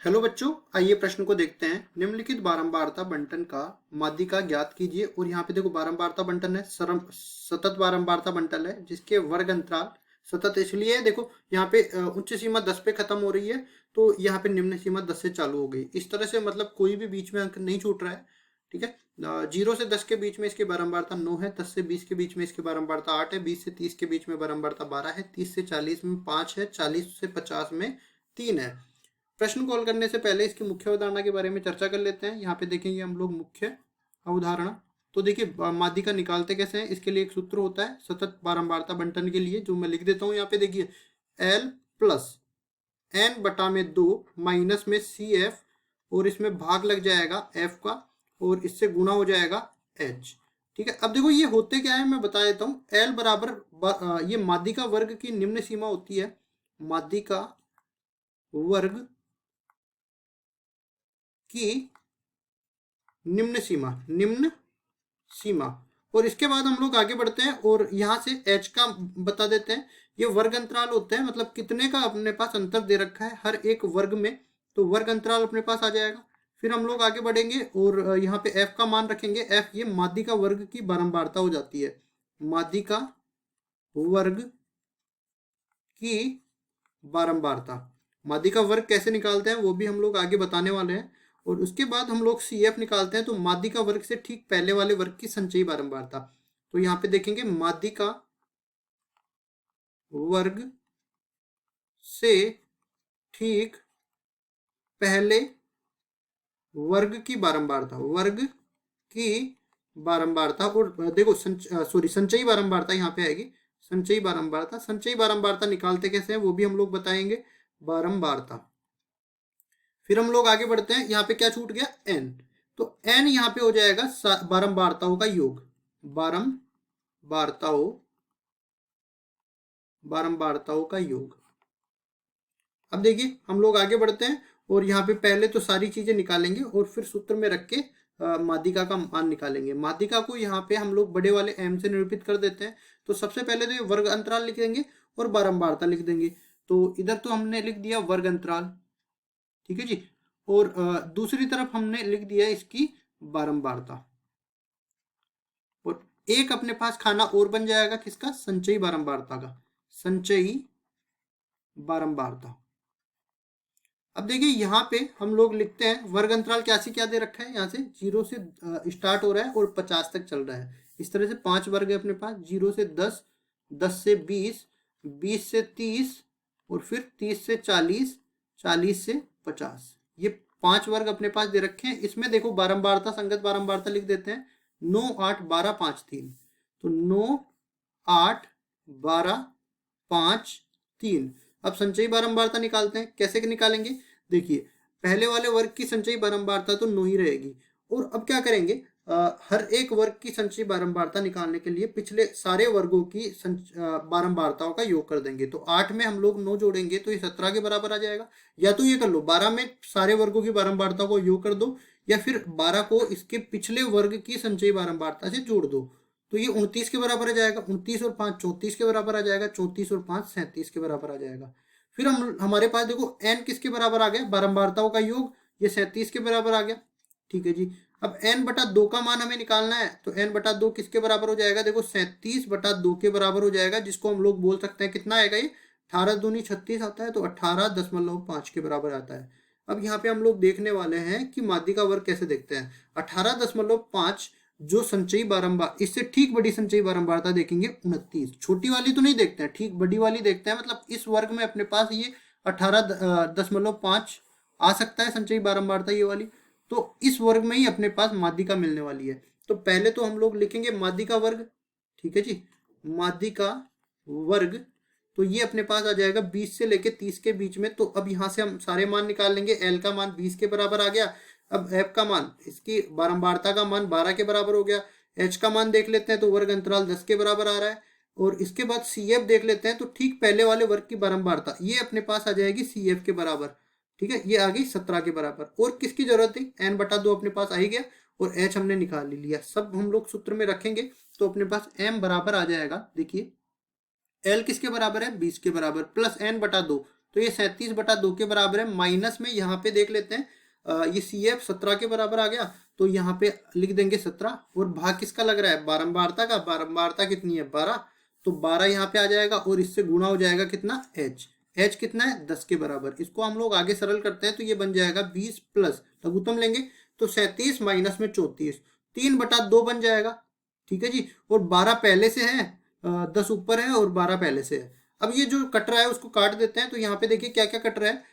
Hello बच्चों, आइए प्रश्न को देखते हैं। निम्नलिखित बारंबारता बंटन का माध्यिका ज्ञात कीजिए। और यहाँ पे देखो बारंबारता बंटन है, सतत बारंबारता बंटन है जिसके वर्ग अंतराल सतत इसलिए है। देखो यहाँ पे उच्च सीमा 10 पे खत्म हो रही है, तो यहाँ पे निम्न सीमा 10 से चालू हो गई। इस तरह से मतलब कोई भी बीच में अंक नहीं छूट रहा है। ठीक है, 0 से 10 के बीच में इसकी बारंबारता 9 है, 10 से 20 के बीच में इसकी बारंबारता 8 है, 20 से 30 के बीच में बारंबारता 12 है, 30 से 40 में 5 है, 40 से 50 में 3 है। प्रश्न कॉल करने से पहले इसकी मुख्य अवधारणा के बारे में चर्चा कर लेते हैं। यहाँ पे देखेंगे हम लोग मुख्य अवधारणा। तो देखिए माध्यिका निकालते कैसे हैं, इसके लिए एक सूत्र होता है सतत बारंबारता बंटन के लिए, जो मैं लिख देता हूँ यहाँ पे। देखिए L प्लस एन बटा में 2 माइनस में सी एफ, और इसमें भाग लग जाएगा एफ का, और इससे गुणा हो जाएगा एच। ठीक है, अब देखो ये होते क्या है मैं बता देता हूँ। एल बराबर ये माध्यिका वर्ग की निम्न सीमा होती है, माध्यिका वर्ग की निम्न सीमा। और इसके बाद हम लोग आगे बढ़ते हैं और यहाँ से h का बता देते हैं। ये वर्ग अंतराल होते हैं, मतलब कितने का अपने पास अंतर दे रखा है हर एक वर्ग में, तो वर्ग अंतराल अपने पास आ जाएगा। फिर हम लोग आगे बढ़ेंगे और यहाँ पे f का मान रखेंगे। f ये माध्यिका वर्ग की बारंबारता हो जाती है, माध्यिका वर्ग की बारंबारता। माध्यिका वर्ग कैसे निकालते हैं वो भी हम लोग आगे बताने वाले हैं। और उसके बाद हम लोग सी एफ निकालते हैं, तो माध्यिका वर्ग से ठीक पहले वाले वर्ग की संचयी बारंबारता। तो यहाँ पे देखेंगे माध्यिका वर्ग से ठीक पहले वर्ग की बारंबारता, वर्ग की बारंबारता। और देखो संचयी बारंबारता यहाँ पे आएगी, संचयी बारंबारता निकालते कैसे हैं वो भी हम लोग बताएंगे। बारंबारता, फिर हम लोग आगे बढ़ते हैं। यहाँ पे क्या छूट गया, एन। तो एन यहाँ पे हो जाएगा बारंबारताओं का योग, बारंबारताओं का योग। अब देखिए हम लोग आगे बढ़ते हैं और यहाँ पे पहले तो सारी चीजें निकालेंगे और फिर सूत्र में रख के माध्यिका का मान निकालेंगे। माध्यिका को यहाँ पे हम लोग बड़े वाले m से निरूपित कर देते हैं। तो सबसे पहले तो ये वर्ग अंतराल लिख देंगे और बारंबारता लिख देंगे। तो इधर तो हमने लिख दिया वर्ग अंतराल, ठीक है जी, और दूसरी तरफ हमने लिख दिया इसकी बारंबारता। और एक अपने पास खाना और बन जाएगा किसका, संचयी बारंबारता का, संचयी बारंबारता। अब देखिए यहाँ पे हम लोग लिखते हैं वर्ग अंतराल क्या दे रखा है, यहाँ से 0 से स्टार्ट हो रहा है और 50 तक चल रहा है। इस तरह से 5 वर्ग है अपने पास, 0 से 10, 10 से 20, 20 से 30, और फिर 30 से 40, 40 से 50। ये 5 वर्ग अपने पास दे रखे हैं। इसमें देखो बारंबारता, संगत बारंबारता लिख देते हैं। 9, 8, 12, 5, 3। तो 9, 8, 12, 5, 3। अब संचयी बारंबारता निकालते हैं, कैसे निकालेंगे। देखिए पहले वाले वर्ग की संचयी बारंबारता तो 9 ही रहेगी। और अब क्या करेंगे, हर एक वर्ग की संचयी बारंबारता निकालने के लिए पिछले सारे वर्गों की बारंबारताओं का योग कर देंगे। तो 8 में हम लोग 9 जोड़ेंगे तो ये 17 के बराबर आ जाएगा। या तो ये कर लो 12 में सारे वर्गों की बारंबारता को योग कर दो, या फिर 12 को इसके पिछले वर्ग की संचयी बारंबारता से जोड़ दो। तो ये 29 के बराबर आ जाएगा, 29 और 5 34 के बराबर आ जाएगा, 34 और 5 37 के बराबर आ जाएगा। फिर हमारे पास देखो n किसके बराबर आ गया, बारंबारताओं का योग, ये 37 के बराबर आ गया। ठीक है जी, अब n बटा 2 का मान हमें निकालना है। तो n बटा 2 किसके बराबर हो जाएगा, देखो 37 बटा 2 के बराबर हो जाएगा, जिसको हम लोग बोल सकते हैं कितना आएगा, ये 18 दूनी 36 आता है, तो 18.5 के बराबर आता है। अब यहाँ पे हम लोग देखने वाले हैं कि माध्यिका वर्ग कैसे देखते हैं। 18.5 जो संचयी बारंबार, इससे ठीक बड़ी संचयी बारंबारता देखेंगे 29। छोटी वाली तो नहीं देखते हैं, ठीक बड़ी वाली देखते हैं। मतलब इस वर्ग में अपने पास ये 18.5 आ सकता है संचयी बारंबारता ये वाली। तो इस वर्ग में ही अपने पास माध्यिका मिलने वाली है। तो पहले तो हम लोग लिखेंगे माध्यिका वर्ग, ठीक है जी, माध्यिका वर्ग। तो ये अपने पास आ जाएगा 20 से लेके 30 के बीच में। तो अब यहाँ से हम सारे मान निकाल लेंगे। एल का मान 20 के बराबर आ गया। अब एफ का मान, इसकी बारंबारता का मान 12 के बराबर हो गया। एच का मान देख लेते हैं, तो वर्ग अंतराल 10 के बराबर आ रहा है। और इसके बाद सी एफ देख लेते हैं, तो ठीक पहले वाले वर्ग की बारंबारता ये अपने पास आ जाएगी सी एफ के बराबर। ठीक है, ये आ गई 17 के बराबर। और किसकी जरूरत थी, एन बटा 2 अपने पास आ ही गया, और एच हमने निकाल ही लिया। सब हम लोग सूत्र में रखेंगे तो अपने पास एम बराबर आ जाएगा। देखिए एल किसके बराबर है, 20 के बराबर, प्लस एन बटा 2, तो ये 37/2 के बराबर है। माइनस में यहाँ पे देख लेते हैं, ये CF 17 के बराबर आ गया, तो यहाँ पे लिख देंगे 17। और भाग किसका लग रहा है, बारंबारता का। बारंबारता कितनी है, 12, तो 12 यहाँ पे आ जाएगा और इससे गुणा हो जाएगा कितना, h कितना है, 10 के बराबर। इसको हम लोग आगे सरल करते हैं तो ये बन जाएगा 20 प्लस लघुत्तम लेंगे तो 37 माइनस में 34, 3/2 बन जाएगा। ठीक है जी। और 12 पहले से है, 10 ऊपर है और 12 पहले से है। अब ये जो कट रहा है उसको काट देते हैं, तो यहाँ पे देखिए क्या क्या कट रहा है,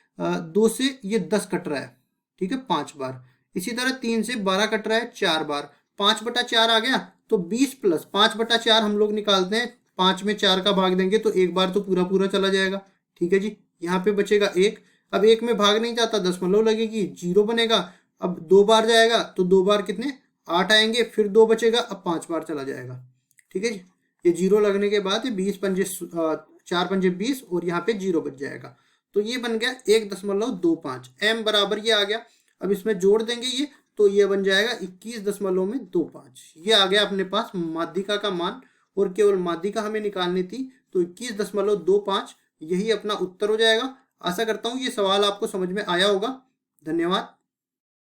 2 से ये 10 कट रहा है, ठीक है, 5 बार। इसी तरह 3 से 12 कट रहा है 4 बार, 5/4 आ गया, तो 20 प्लस 5/4 हम लोग निकालते हैं, 5 में 4 का भाग देंगे तो एक बार तो पूरा पूरा चला जाएगा। ठीक है जी। यहाँ पे बचेगा 1, अब 1 में भाग नहीं जाता, दशमलव लगेगी, 0 बनेगा। अब 2 बार जाएगा तो 2 बार कितने, 8 आएंगे, फिर 2 बचेगा, अब 5 बार चला जाएगा। ठीक है जी। ये 0 लगने के बाद 20 पंजे 4 पंजे 20 और यहाँ पे 0 बच जाएगा। तो ये बन गया 1.25, m बराबर ये आ गया। अब इसमें जोड़ देंगे ये, तो ये बन जाएगा 21.25। ये आ गया अपने पास माध्यिका का मान, और केवल माध्यिका हमें निकालनी थी, तो 21.25 यही अपना उत्तर हो जाएगा। आशा करता हूँ ये सवाल आपको समझ में आया होगा। धन्यवाद।